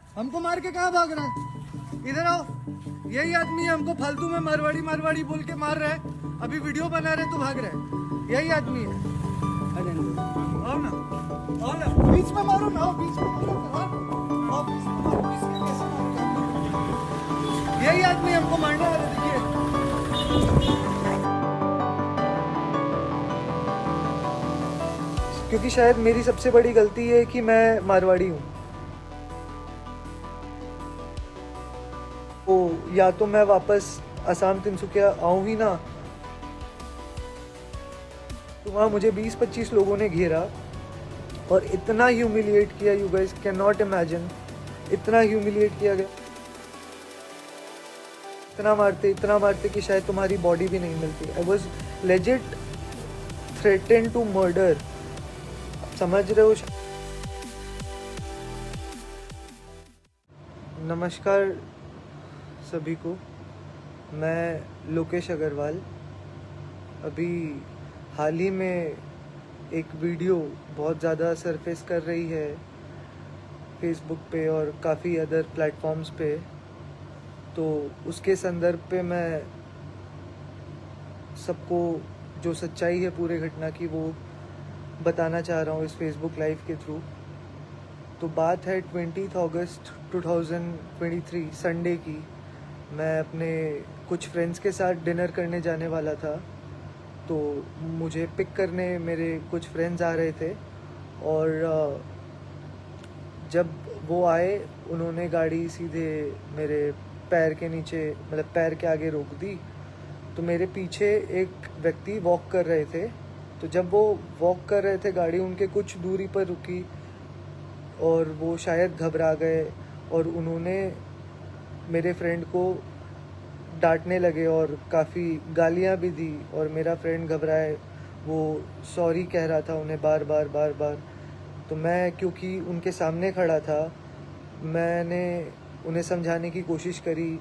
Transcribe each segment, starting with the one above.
हमको मार के कहाँ भाग रहा है? इधर आओ। यही आदमी है, हमको फालतू में मारवाड़ी मारवाड़ी बोल के मार रहा है। अभी वीडियो बना रहे तो भाग रहा है। यही आदमी है। आओ ना, आओ ना, बीच में मारो ना, आओ बीच में मारो, आओ बीच में मारो, बीच में कैसे मारोगे? यही आदमी हमको मारने वाला, देखिए। क्योंकि शायद मेरी सबसे बड़ी गलती है कि मैं मारवाड़ी हूँ। तो या तो मैं वापस असम तिनसुकिया आऊँ ही ना, तो वहाँ मुझे 20-25 लोगों ने घेरा और इतना ह्यूमिलिएट किया, you guys can not imagine. इतना ह्यूमिलिएट किया गया, इतना मारते कि शायद तुम्हारी बॉडी भी नहीं मिलती। I was legit threaten to murder. समझ रहे हो? नमस्कार सभी को, मैं लोकेश अग्रवाल। अभी हाल ही में एक वीडियो बहुत ज़्यादा सरफेस कर रही है फेसबुक पे और काफ़ी अदर प्लेटफॉर्म्स पे, तो उसके संदर्भ पे मैं सबको जो सच्चाई है पूरे घटना की वो बताना चाह रहा हूँ इस फेसबुक लाइव के थ्रू। तो बात है 20 अगस्त 2023 संडे की। मैं अपने कुछ फ्रेंड्स के साथ डिनर करने जाने वाला था, तो मुझे पिक करने मेरे कुछ फ्रेंड्स आ रहे थे और जब वो आए उन्होंने गाड़ी सीधे मेरे पैर के नीचे, मतलब पैर के आगे रोक दी। तो मेरे पीछे एक व्यक्ति वॉक कर रहे थे, तो जब वो वॉक कर रहे थे गाड़ी उनके कुछ दूरी पर रुकी और वो शायद घबरा गए और उन्होंने मेरे फ्रेंड को डांटने लगे और काफ़ी गालियाँ भी दी। और मेरा फ्रेंड घबराए, वो सॉरी कह रहा था उन्हें बार बार। तो मैं क्योंकि उनके सामने खड़ा था, मैंने उन्हें समझाने की कोशिश करी।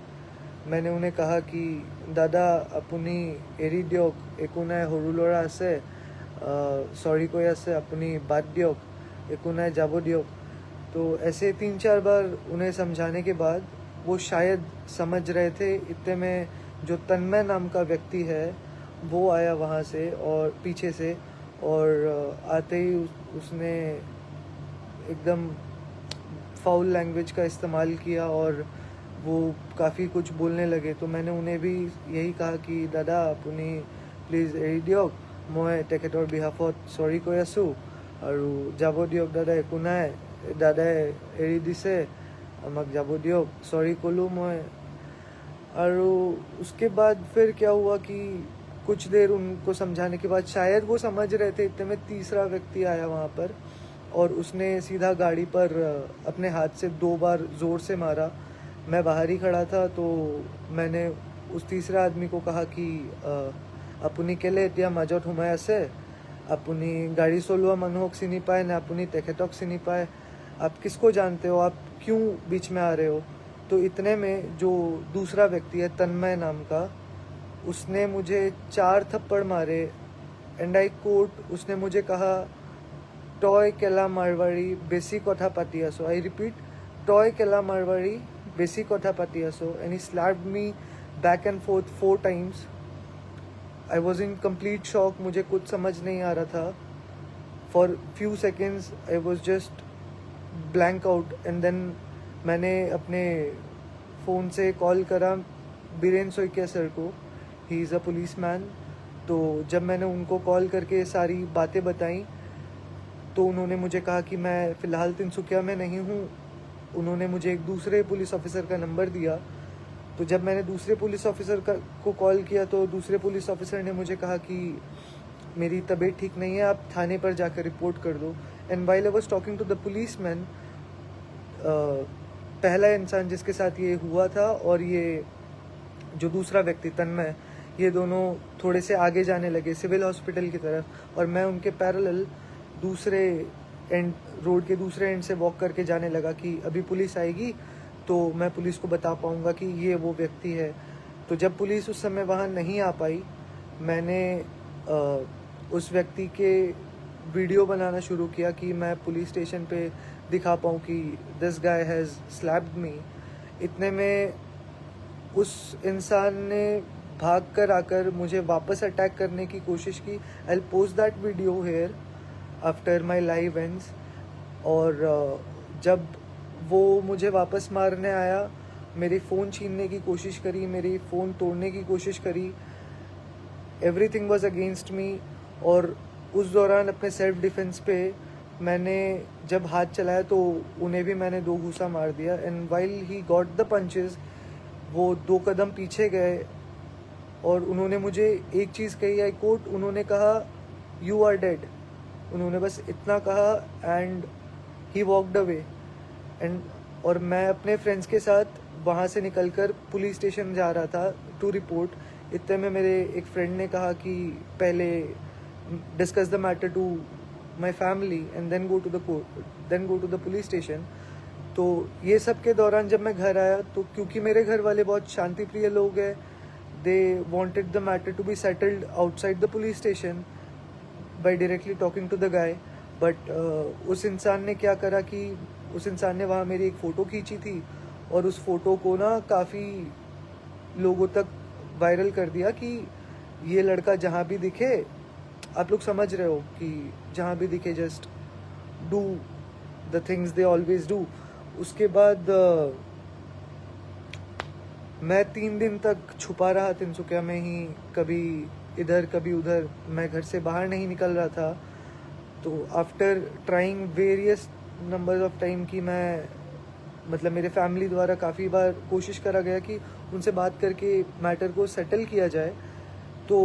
मैंने उन्हें कहा कि दादा अपनी एरी दियोक एकো নাই, সৰু ল'ৰা আছে, सॉरी কৈ আছে, अपनी बात दियोक एकো নাই, যাব दियोक। तो ऐसे 3-4 बार उन्हें समझाने के बाद वो शायद समझ रहे थे। इतने में जो तन्मय नाम का व्यक्ति है वो आया वहाँ से और पीछे से, और आते ही उसने एकदम फाउल लैंग्वेज का इस्तेमाल किया और वो काफ़ी कुछ बोलने लगे। तो मैंने उन्हें भी यही कहा कि दादा अपनी प्लीज़ एरी दियोक, मैं तेखेतर बिहाफत सॉरी কৈ আছোঁ আৰু যাব দিয়ক দাদা, একো নাই, দাদাই এৰি দিছে আমাক, যাব দিয়ক, सॉरी ক'লোঁ मैं। और उसके बाद फिर क्या हुआ कि कुछ देर उनको समझाने के बाद शायद वो समझ रहे थे। इतने में तीसरा व्यक्ति आया वहाँ पर और उसने सीधा गाड़ी पर अपने हाथ से 2 बार ज़ोर से मारा। मैं बाहर ही खड़ा था, तो मैंने उस तीसरे आदमी को कहा कि আপুনি কেলে এতিয়া মাজত সোমাই আছে, আপুনি गाड़ी চলোৱা মানুহক চিনি পায় না আপুনি তেখেতক চিনি পায়, आप किसको जानते हो, आप क्यों बीच में आ रहे हो? तो इतने में जो दूसरा व्यक्ति है तन्मय नाम का, उसने मुझे 4 थप्पड़ मारे। एंड आई कोट, उसने मुझे कहा टॉय केला मारवाड़ी बेसी कथा पाती आसो। आई रिपीट, टॉय केला मारवाड़ी बेसी कथा पाती आसो। And he slapped me back and forth 4 times. I was in complete shock, मुझे कुछ समझ नहीं आ रहा था। For few seconds I was just blank out. And then मैंने अपने फ़ोन से कॉल करा बीरेन सोइकिया सर को, he is a police man. तो जब मैंने उनको कॉल करके सारी बातें बताई तो उन्होंने मुझे कहा कि मैं फ़िलहाल तिनसुकिया में नहीं हूँ। उन्होंने मुझे एक दूसरे पुलिस ऑफिसर का नंबर दिया। तो जब मैंने दूसरे पुलिस ऑफिसर को कॉल किया तो दूसरे पुलिस ऑफिसर ने मुझे कहा कि मेरी तबीयत ठीक नहीं है, आप थाने पर जाकर रिपोर्ट कर दो। And while I was talking to the policeman, पहला इंसान जिसके साथ ये हुआ था और ये जो दूसरा व्यक्ति तन्मय, ये दोनों थोड़े से आगे जाने लगे सिविल हॉस्पिटल की तरफ, और मैं उनके पैरेलल दूसरे एंड, रोड के दूसरे एंड से वॉक करके जाने लगा कि अभी पुलिस आएगी तो मैं पुलिस को बता पाऊँगा कि ये वो व्यक्ति है। तो जब पुलिस उस समय वहाँ नहीं आ पाई, मैंने उस व्यक्ति के वीडियो बनाना शुरू किया कि मैं पुलिस स्टेशन पे दिखा पाऊँ कि दिस गाय हैज़ स्लैप्ड मी। इतने में उस इंसान ने भाग कर आकर मुझे वापस अटैक करने की कोशिश की। I will post that video hair after my live ends. और जब वो मुझे वापस मारने आया, मेरी फ़ोन छीनने की कोशिश करी, मेरी फ़ोन तोड़ने की कोशिश करी। Everything was against me. और उस दौरान अपने सेल्फ डिफेंस पे मैंने जब हाथ चलाया तो उन्हें भी मैंने 2 घूंसा मार दिया। And while he got the punches, वो 2 कदम पीछे गए और उन्होंने मुझे एक चीज़ कही, आई कोट, उन्होंने कहा यू आर डेड। उन्होंने बस इतना कहा and he walked away. And और मैं अपने फ्रेंड्स के साथ वहाँ से निकलकर पुलिस स्टेशन जा रहा था टू रिपोर्ट। इतने में मेरे एक फ्रेंड ने कहा कि पहले discuss the matter to my family and then go to the police station. तो ये सब के दौरान जब मैं घर आया तो क्योंकि मेरे घर वाले बहुत शांति प्रिय लोग हैं, they wanted the matter to be settled outside the police station by directly talking to the guy. But उस इंसान ने क्या करा कि उस इंसान ने वहाँ मेरी एक फ़ोटो खींची थी और उस फोटो को ना काफ़ी लोगों तक वायरल कर दिया कि ये लड़का जहाँ भी दिखे, आप लोग समझ रहे हो कि जहाँ भी दिखे just do the things they always do. उसके बाद मैं 3 दिन तक छुपा रहा तिनसुकिया में ही, कभी इधर कभी उधर, मैं घर से बाहर नहीं निकल रहा था। तो after trying various numbers of time कि मैं मतलब मेरे फैमिली द्वारा काफ़ी बार कोशिश करा गया कि उनसे बात करके मैटर को सेटल किया जाए, तो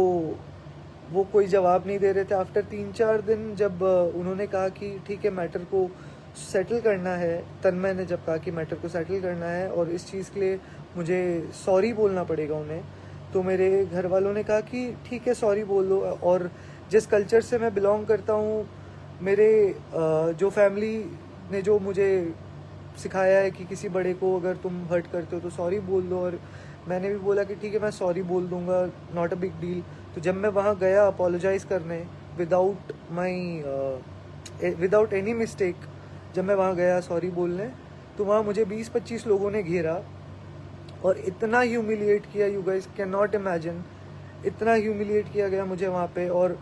वो कोई जवाब नहीं दे रहे थे। आफ्टर 3-4 दिन जब उन्होंने कहा कि ठीक है मैटर को सेटल करना है, तन्मय ने जब कहा कि मैटर को सेटल करना है और इस चीज़ के लिए मुझे सॉरी बोलना पड़ेगा उन्हें, तो मेरे घर वालों ने कहा कि ठीक है सॉरी बोल दो। और जिस कल्चर से मैं बिलोंग करता हूँ, मेरे जो फैमिली ने जो मुझे सिखाया है कि किसी बड़े को अगर तुम हर्ट करते हो तो सॉरी बोल दो, और मैंने भी बोला कि ठीक है मैं सॉरी बोल दूंगा, नॉट अ बिग डील। तो जब मैं वहाँ गया अपोलोजाइज़ करने विदाउट एनी मिस्टेक, जब मैं वहाँ गया सॉरी बोलने, तो वहाँ मुझे 20-25 लोगों ने घेरा और इतना ह्यूमिलिएट किया, you guys can not imagine, इतना ह्यूमिलिएट किया गया मुझे वहाँ पे। और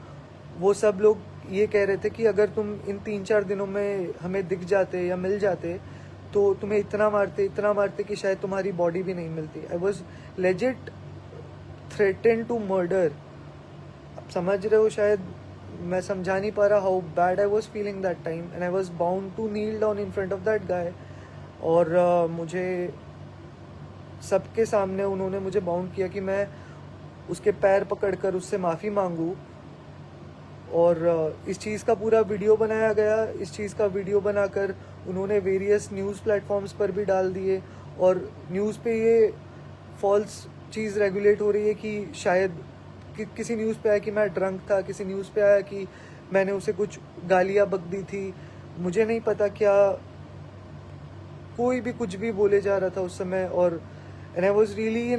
वो सब लोग ये कह रहे थे कि अगर तुम इन 3-4 दिनों में हमें दिख जाते या मिल जाते तो तुम्हें इतना मारते कि शायद तुम्हारी बॉडी भी नहीं मिलती। I was legit threaten to murder. आप समझ रहे हो, शायद मैं समझा नहीं पा रहा how bad I was feeling that time, and I was bound to kneel down in front of that guy. और मुझे सबके सामने उन्होंने मुझे बाउंड किया कि मैं उसके पैर पकड़कर उससे माफ़ी मांगूं। और इस चीज़ का पूरा वीडियो बनाया गया। इस चीज़ का वीडियो बनाकर उन्होंने वेरियस न्यूज़ प्लेटफॉर्म्स पर भी डाल दिए, और न्यूज़ पे ये फॉल्स चीज़ रेगुलेट हो रही है कि शायद किसी न्यूज़ पे आया कि मैं ड्रंक था, किसी न्यूज़ पे आया कि मैंने उसे कुछ गालियाँ बक दी थी। मुझे नहीं पता क्या, कोई भी कुछ भी बोले जा रहा था उस समय। और and I was really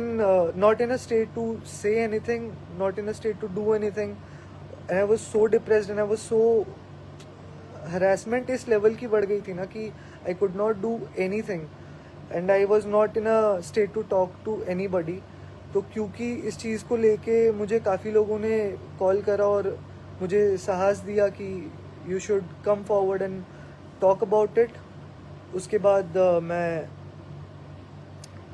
not in a state to say anything, not in a state to do anything. And I was so depressed and I was so, harassment इस लेवल की बढ़ गई थी ना कि I could not do anything and I was not in a state to talk to anybody. तो क्योंकि इस चीज़ को लेके मुझे काफ़ी लोगों ने कॉल करा और मुझे साहस दिया कि you should come forward and talk about it. उसके बाद मैं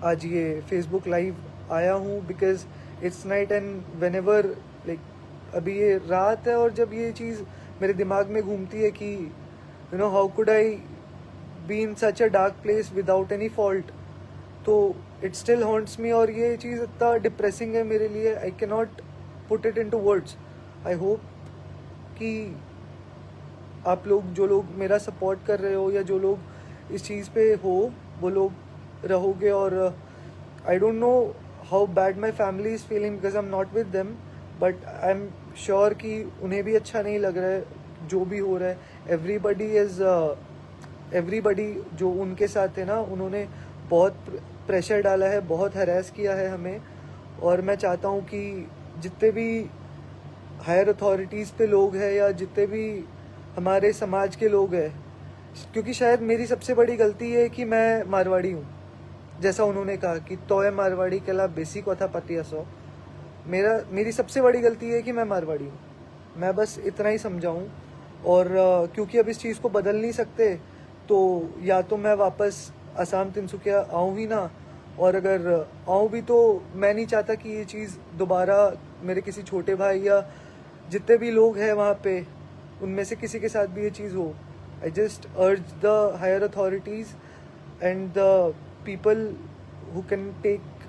आज ये फेसबुक लाइव आया हूँ because it's night and when ever, like अभी ये रात है और जब ये चीज़ मेरे दिमाग में घूमती है कि you know how could I be in such a dark place without any fault, तो इट स्टिल हॉन्ट्स मी। और ये चीज़ इतना डिप्रेसिंग है मेरे लिए, I can not put it into words. I hope कि आप लोग, जो लोग मेरा सपोर्ट कर रहे हो या जो लोग इस चीज़ पे हो, वो लोग रहोगे। और I don't know how bad my family is feeling because I am not with them, but I am sure कि उन्हें भी अच्छा नहीं लग रहा है जो भी हो रहा है। एवरीबडी जो उनके साथ है ना, उन्होंने बहुत प्रेशर डाला है, बहुत हरास किया है हमें। और मैं चाहता हूँ कि जितने भी हायर अथॉरिटीज़ पे लोग हैं या जितने भी हमारे समाज के लोग हैं, क्योंकि शायद मेरी सबसे बड़ी गलती है कि मैं मारवाड़ी हूँ। जैसा उन्होंने कहा कि तोय मारवाड़ी केला बेसिक कथा पतिया सो, मेरी सबसे बड़ी गलती है कि मैं मारवाड़ी हूँ। मैं बस इतना ही समझाऊँ। और क्योंकि अब इस चीज़ को बदल नहीं सकते, तो या तो मैं वापस असम तिनसुकिया आऊँ ही ना, और अगर आऊँ भी तो मैं नहीं चाहता कि ये चीज़ दोबारा मेरे किसी छोटे भाई या जितने भी लोग हैं वहाँ पे उनमें से किसी के साथ भी ये चीज़ हो। I just urge the higher authorities and the people who can take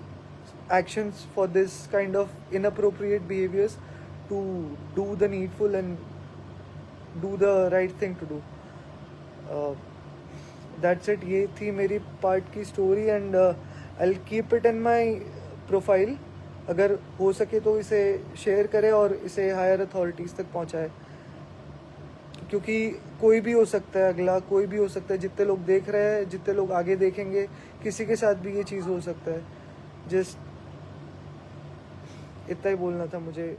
actions for this kind of inappropriate behaviors to do the needful and do the right thing to do. That's it. ये थी मेरी part की story and I'll keep it in my profile. अगर हो सके तो इसे share करें और इसे हायर अथॉरिटीज़ तक पहुंचाए, क्योंकि कोई भी हो सकता है, अगला कोई भी हो सकता है। जितने लोग देख रहे हैं, जितने लोग आगे देखेंगे, किसी के साथ भी ये चीज़ हो सकता है। जस्ट इतना ही बोलना था मुझे।